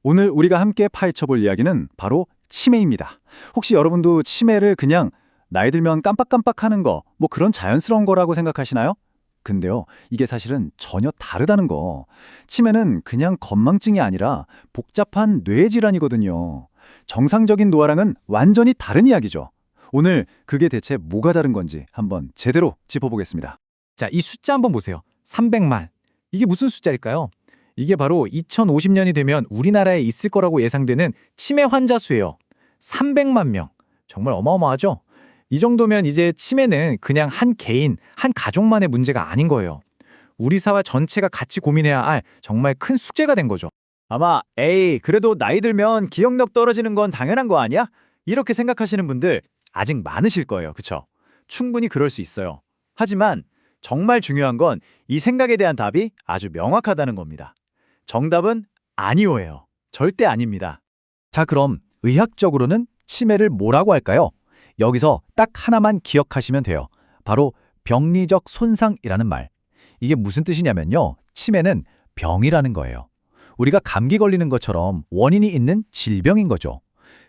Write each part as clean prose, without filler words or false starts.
오늘 우리가 함께 파헤쳐볼 이야기는 바로 치매입니다. 혹시 여러분도 치매를 그냥 나이 들면 깜빡깜빡하는 거, 뭐 그런 자연스러운 거라고 생각하시나요? 근데요, 이게 사실은 전혀 다르다는 거. 치매는 그냥 건망증이 아니라 복잡한 뇌질환이거든요. 정상적인 노화랑은 완전히 다른 이야기죠. 오늘 그게 대체 뭐가 다른 건지 한번 제대로 짚어보겠습니다. 자, 이 숫자 한번 보세요. 300만. 이게 무슨 숫자일까요? 이게 바로 2050년이 되면 우리나라에 있을 거라고 예상되는 치매 환자 수예요. 300만 명. 정말 어마어마하죠? 이 정도면 이제 치매는 그냥 한 개인, 한 가족만의 문제가 아닌 거예요. 우리 사회 전체가 같이 고민해야 할 정말 큰 숙제가 된 거죠. 아마 에이 그래도 나이 들면 기억력 떨어지는 건 당연한 거 아니야? 이렇게 생각하시는 분들 아직 많으실 거예요. 그쵸? 충분히 그럴 수 있어요. 하지만 정말 중요한 건 이 생각에 대한 답이 아주 명확하다는 겁니다. 정답은 아니오예요. 절대 아닙니다. 자, 그럼 의학적으로는 치매를 뭐라고 할까요? 여기서 딱 하나만 기억하시면 돼요. 바로 병리적 손상이라는 말. 이게 무슨 뜻이냐면요. 치매는 병이라는 거예요. 우리가 감기 걸리는 것처럼 원인이 있는 질병인 거죠.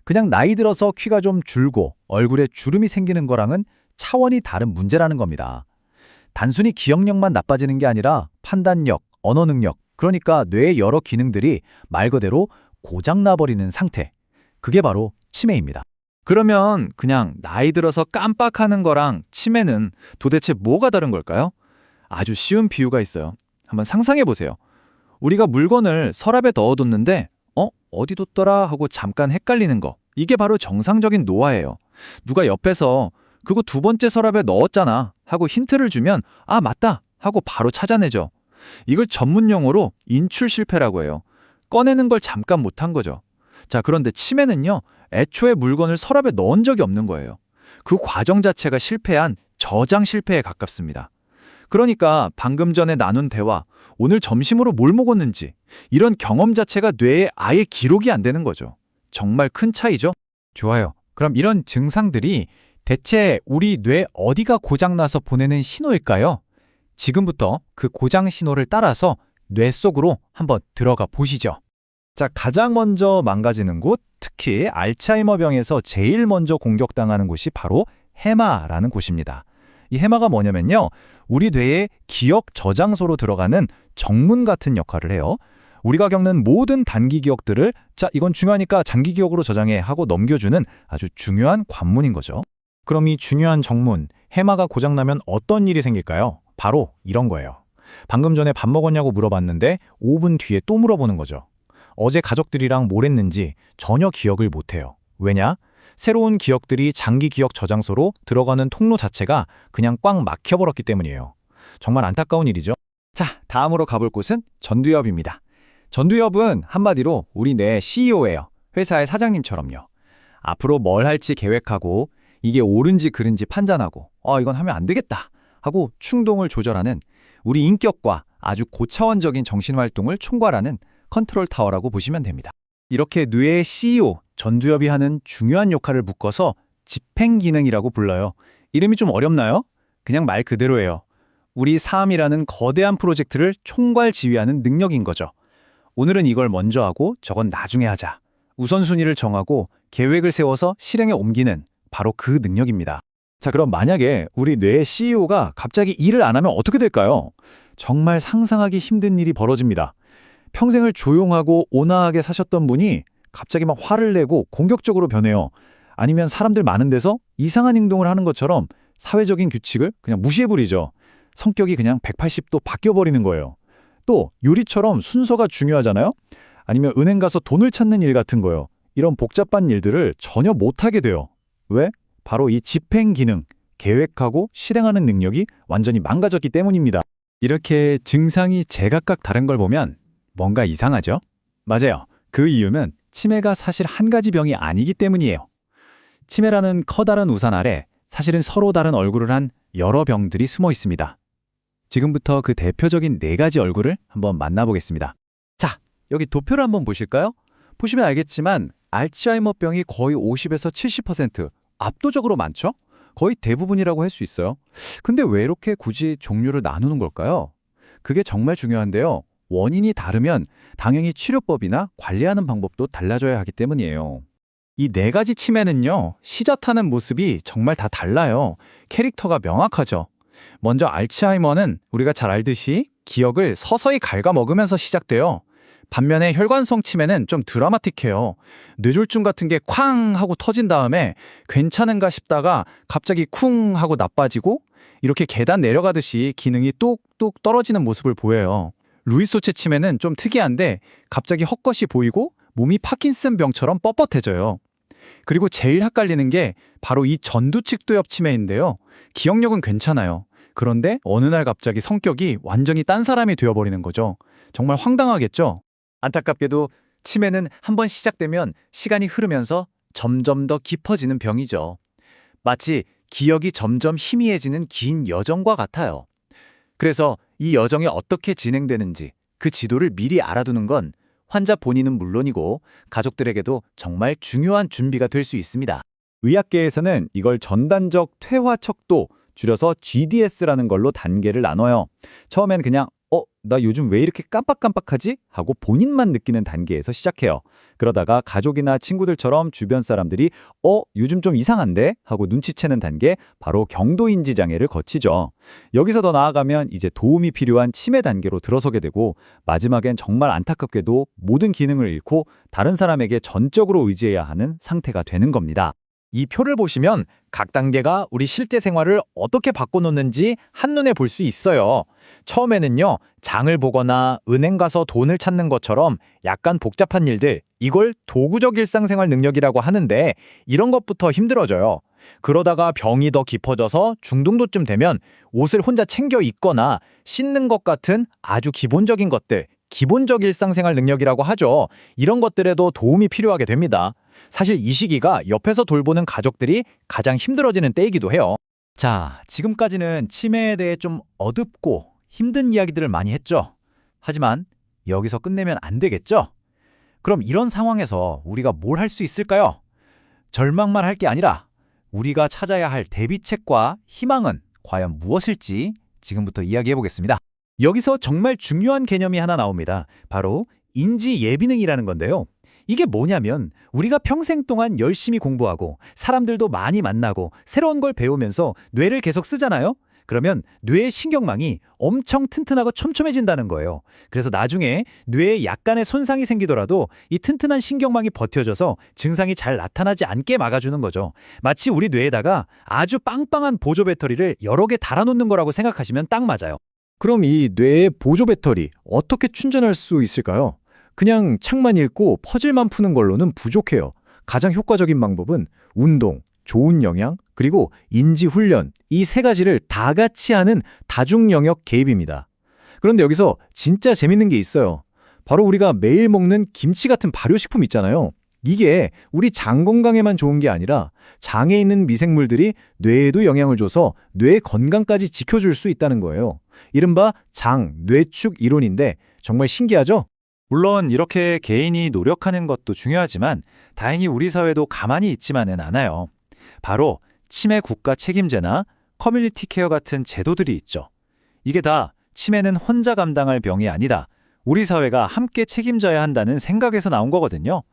그냥 나이 들어서 키가 좀 줄고 얼굴에 주름이 생기는 거랑은 차원이 다른 문제라는 겁니다. 단순히 기억력만 나빠지는 게 아니라 판단력, 언어 능력, 그러니까 뇌의 여러 기능들이 말 그대로 고장나버리는 상태. 그게 바로 치매입니다. 그러면 그냥 나이 들어서 깜빡하는 거랑 치매는 도대체 뭐가 다른 걸까요? 아주 쉬운 비유가 있어요. 한번 상상해 보세요. 우리가 물건을 서랍에 넣어뒀는데 어디 뒀더라 하고 잠깐 헷갈리는 거. 이게 바로 정상적인 노화예요. 누가 옆에서 그거 두 번째 서랍에 넣었잖아 하고 힌트를 주면 아 맞다 하고 바로 찾아내죠. 이걸 전문 용어로 인출 실패라고 해요. 꺼내는 걸 잠깐 못한 거죠. 자, 그런데 치매는요. 애초에 물건을 서랍에 넣은 적이 없는 거예요. 그 과정 자체가 실패한 저장 실패에 가깝습니다. 그러니까 방금 전에 나눈 대화, 오늘 점심으로 뭘 먹었는지 이런 경험 자체가 뇌에 아예 기록이 안 되는 거죠. 정말 큰 차이죠? 좋아요. 그럼 이런 증상들이 대체 우리 뇌 어디가 고장나서 보내는 신호일까요? 지금부터 그 고장 신호를 따라서 뇌 속으로 한번 들어가 보시죠. 자, 가장 먼저 망가지는 곳, 특히 알츠하이머병에서 제일 먼저 공격당하는 곳이 바로 해마라는 곳입니다. 이 해마가 뭐냐면요. 우리 뇌의 기억 저장소로 들어가는 정문 같은 역할을 해요. 우리가 겪는 모든 단기 기억들을 자, 이건 중요하니까 장기 기억으로 저장해 하고 넘겨주는 아주 중요한 관문인 거죠. 그럼 이 중요한 정문, 해마가 고장나면 어떤 일이 생길까요? 바로 이런 거예요. 방금 전에 밥 먹었냐고 물어봤는데 5분 뒤에 또 물어보는 거죠. 어제 가족들이랑 뭘 했는지 전혀 기억을 못해요. 왜냐? 새로운 기억들이 장기 기억 저장소로 들어가는 통로 자체가 그냥 꽉 막혀버렸기 때문이에요. 정말 안타까운 일이죠. 자, 다음으로 가볼 곳은 전두엽입니다. 전두엽은 한마디로 우리 뇌 CEO예요. 회사의 사장님처럼요. 앞으로 뭘 할지 계획하고 이게 옳은지 그른지 판단하고 이건 하면 안 되겠다 하고 충동을 조절하는 우리 인격과 아주 고차원적인 정신활동을 총괄하는 컨트롤 타워라고 보시면 됩니다. 이렇게 뇌의 CEO, 전두엽이 하는 중요한 역할을 묶어서 집행기능이라고 불러요. 이름이 좀 어렵나요? 그냥 말 그대로예요. 우리 삶이라는 거대한 프로젝트를 총괄 지휘하는 능력인 거죠. 오늘은 이걸 먼저 하고 저건 나중에 하자. 우선순위를 정하고 계획을 세워서 실행에 옮기는 바로 그 능력입니다. 자, 그럼 만약에 우리 뇌의 CEO가 갑자기 일을 안 하면 어떻게 될까요? 정말 상상하기 힘든 일이 벌어집니다. 평생을 조용하고 온화하게 사셨던 분이 갑자기 막 화를 내고 공격적으로 변해요. 아니면 사람들 많은 데서 이상한 행동을 하는 것처럼 사회적인 규칙을 그냥 무시해버리죠. 성격이 그냥 180도 바뀌어버리는 거예요. 또 요리처럼 순서가 중요하잖아요. 아니면 은행 가서 돈을 찾는 일 같은 거요. 이런 복잡한 일들을 전혀 못하게 돼요. 왜? 바로 이 집행 기능, 계획하고 실행하는 능력이 완전히 망가졌기 때문입니다. 이렇게 증상이 제각각 다른 걸 보면 뭔가 이상하죠? 맞아요. 그 이유는 치매가 사실 한 가지 병이 아니기 때문이에요. 치매라는 커다란 우산 아래 사실은 서로 다른 얼굴을 한 여러 병들이 숨어 있습니다. 지금부터 그 대표적인 4가지 얼굴을 한번 만나보겠습니다. 자, 여기 도표를 한번 보실까요? 보시면 알겠지만 알츠하이머병이 거의 50에서 70%, 압도적으로 많죠? 거의 대부분이라고 할 수 있어요. 근데 왜 이렇게 굳이 종류를 나누는 걸까요? 그게 정말 중요한데요. 원인이 다르면 당연히 치료법이나 관리하는 방법도 달라져야 하기 때문이에요. 이 네 가지 치매는요, 시작하는 모습이 정말 다 달라요. 캐릭터가 명확하죠. 먼저 알츠하이머는 우리가 잘 알듯이 기억을 서서히 갉아먹으면서 시작돼요. 반면에 혈관성 치매는 좀 드라마틱해요. 뇌졸중 같은 게 쾅 하고 터진 다음에 괜찮은가 싶다가 갑자기 쿵 하고 나빠지고 이렇게 계단 내려가듯이 기능이 뚝뚝 떨어지는 모습을 보여요. 루이소체 치매는 좀 특이한데 갑자기 헛것이 보이고 몸이 파킨슨 병처럼 뻣뻣해져요. 그리고 제일 헷갈리는 게 바로 이 전두측도엽 치매인데요. 기억력은 괜찮아요. 그런데 어느 날 갑자기 성격이 완전히 딴 사람이 되어버리는 거죠. 정말 황당하겠죠? 안타깝게도 치매는 한번 시작되면 시간이 흐르면서 점점 더 깊어지는 병이죠. 마치 기억이 점점 희미해지는 긴 여정과 같아요. 그래서 이 여정이 어떻게 진행되는지 그 지도를 미리 알아두는 건 환자 본인은 물론이고 가족들에게도 정말 중요한 준비가 될 수 있습니다. 의학계에서는 이걸 전단적 퇴화 척도, 줄여서 GDS라는 걸로 단계를 나눠요. 처음엔 그냥 나 요즘 왜 이렇게 깜빡깜빡하지? 하고 본인만 느끼는 단계에서 시작해요. 그러다가 가족이나 친구들처럼 주변 사람들이 요즘 좀 이상한데? 하고 눈치채는 단계, 바로 경도인지 장애를 거치죠. 여기서 더 나아가면 이제 도움이 필요한 치매 단계로 들어서게 되고 마지막엔 정말 안타깝게도 모든 기능을 잃고 다른 사람에게 전적으로 의지해야 하는 상태가 되는 겁니다. 이 표를 보시면 각 단계가 우리 실제 생활을 어떻게 바꿔놓는지 한눈에 볼 수 있어요. 처음에는요, 장을 보거나 은행 가서 돈을 찾는 것처럼 약간 복잡한 일들, 이걸 도구적 일상생활 능력이라고 하는데 이런 것부터 힘들어져요. 그러다가 병이 더 깊어져서 중등도쯤 되면 옷을 혼자 챙겨 입거나 씻는 것 같은 아주 기본적인 것들, 기본적 일상생활 능력이라고 하죠. 이런 것들에도 도움이 필요하게 됩니다. 사실 이 시기가 옆에서 돌보는 가족들이 가장 힘들어지는 때이기도 해요. 자, 지금까지는 치매에 대해 좀 어둡고 힘든 이야기들을 많이 했죠. 하지만 여기서 끝내면 안 되겠죠? 그럼 이런 상황에서 우리가 뭘 할 수 있을까요? 절망만 할 게 아니라 우리가 찾아야 할 대비책과 희망은 과연 무엇일지 지금부터 이야기해 보겠습니다. 여기서 정말 중요한 개념이 하나 나옵니다. 바로 인지 예비능이라는 건데요. 이게 뭐냐면 우리가 평생 동안 열심히 공부하고 사람들도 많이 만나고 새로운 걸 배우면서 뇌를 계속 쓰잖아요. 그러면 뇌의 신경망이 엄청 튼튼하고 촘촘해진다는 거예요. 그래서 나중에 뇌에 약간의 손상이 생기더라도 이 튼튼한 신경망이 버텨줘서 증상이 잘 나타나지 않게 막아주는 거죠. 마치 우리 뇌에다가 아주 빵빵한 보조 배터리를 여러 개 달아놓는 거라고 생각하시면 딱 맞아요. 그럼 이 뇌의 보조 배터리 어떻게 충전할 수 있을까요? 그냥 책만 읽고 퍼즐만 푸는 걸로는 부족해요. 가장 효과적인 방법은 운동, 좋은 영양, 그리고 인지 훈련, 이 세 가지를 다 같이 하는 다중 영역 개입입니다. 그런데 여기서 진짜 재밌는 게 있어요. 바로 우리가 매일 먹는 김치 같은 발효식품 있잖아요. 이게 우리 장 건강에만 좋은 게 아니라 장에 있는 미생물들이 뇌에도 영향을 줘서 뇌 건강까지 지켜줄 수 있다는 거예요. 이른바 장, 뇌축 이론인데 정말 신기하죠? 물론 이렇게 개인이 노력하는 것도 중요하지만 다행히 우리 사회도 가만히 있지만은 않아요. 바로 치매 국가 책임제나 커뮤니티 케어 같은 제도들이 있죠. 이게 다 치매는 혼자 감당할 병이 아니다. 우리 사회가 함께 책임져야 한다는 생각에서 나온 거거든요.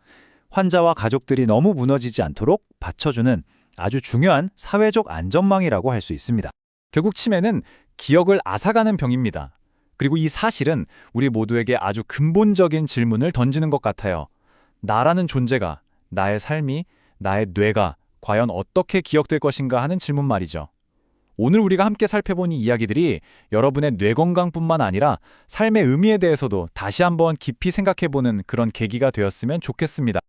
환자와 가족들이 너무 무너지지 않도록 받쳐주는 아주 중요한 사회적 안전망이라고 할 수 있습니다. 결국 치매는 기억을 앗아가는 병입니다. 그리고 이 사실은 우리 모두에게 아주 근본적인 질문을 던지는 것 같아요. 나라는 존재가, 나의 삶이, 나의 뇌가 과연 어떻게 기억될 것인가 하는 질문 말이죠. 오늘 우리가 함께 살펴본 이 이야기들이 여러분의 뇌 건강뿐만 아니라 삶의 의미에 대해서도 다시 한번 깊이 생각해보는 그런 계기가 되었으면 좋겠습니다.